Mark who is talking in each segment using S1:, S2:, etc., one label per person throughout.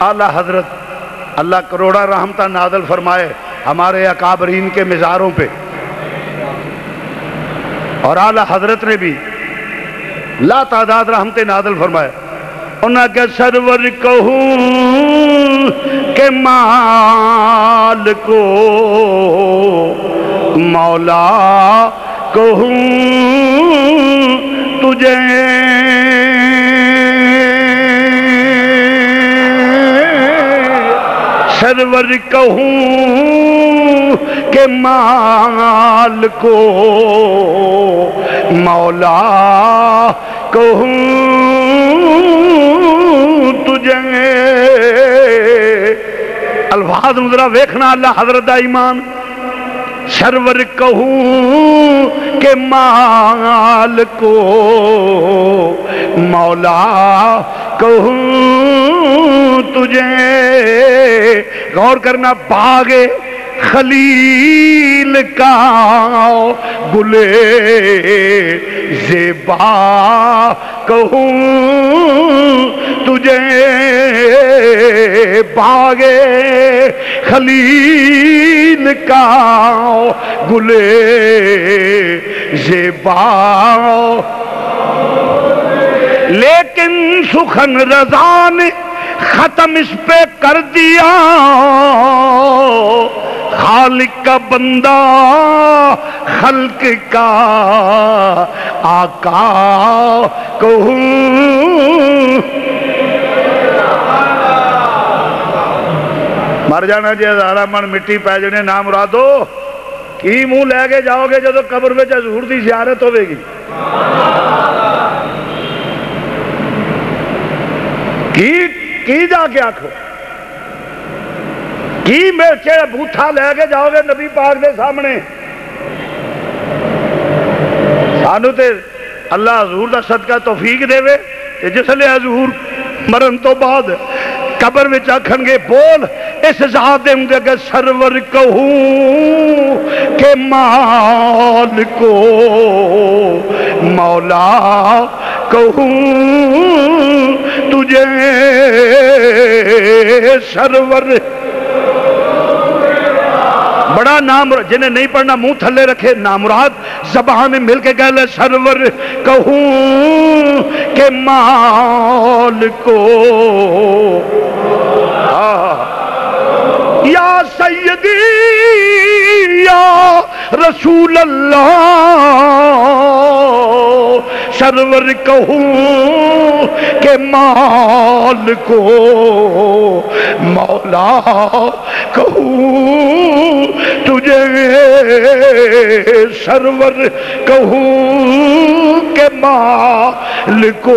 S1: اعلیٰ حضرت اللہ کروڑا رحمتہ نازل فرمائے ہمارے اکابرین کے مزاروں پہ، اور اعلیٰ حضرت نے بھی لا تعداد رحمتیں نازل فرمائے. انہاں کے سرور کہوں کہ مال کو مولا کہوں تجھے، سرور کہوں کہ مال کو مولا کہوں تجھے. الفاظ مذرا ویکھنا اللہ حضرت دا ایمان. سرور کہوں کہ مال کو مولا کہوں تجھے. غور کرنا، باغ خلیل کا گلے زیبا کہوں تجھے، باغ خلیل کا گلے زیبا. لیکن سخن رضا نے ختم اس پہ کر دیا، خالق کا بندہ خلق کا آقا کہوں. مر جانا جی ہزارہ من مٹی پی جنے نہ مرادو، کی منہ لے کے جاؤ گے جدو قبر میں حضور دی زیارت ہوئے گی؟ کی جا کے آکھو، کی میرے بوتھا لے کے جاؤ گے نبی پاک دے سامنے؟ سانو تے اللہ حضور دا صدقہ توفیق دے وے کہ جس لئے حضور مرن تو بعد قبر میں آکھن گے بول اس ذات دے کہ سرور کہوں کہ مال کو مولا کہوں تجھے. سرور بڑا نام، جنہیں نہیں پڑھنا منہ تھلے رکھے، نامراد زبان میں مل کے کہہ لے سرور کہوں کہ مال کو یا سیدی یا رسول اللہ. سرور کہوں کہ مال کو مولا کہوں تجھے. سرور کہوں کہ مال کو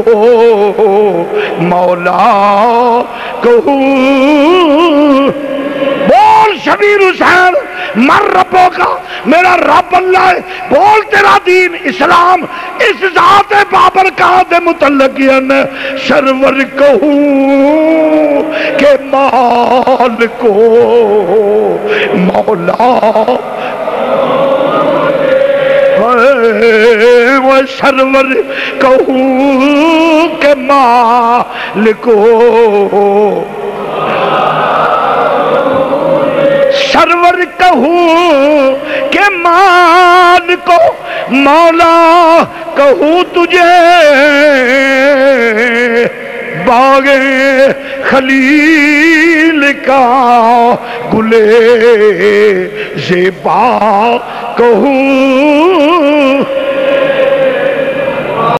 S1: مولا کہوں. بول شبیر حسین مر ربوں کا، میرا رب اللہ ہے. بول تیرا دین اسلام اس ذات بابر کا دے متعلقین. سرور کہوں کہ مال کو مولا وہ سرور کہوں کہ مال کو سرور کہوں کہ مال کو مولا کہوں تجھے. باغ خلیل کا گلے زیبا کہوں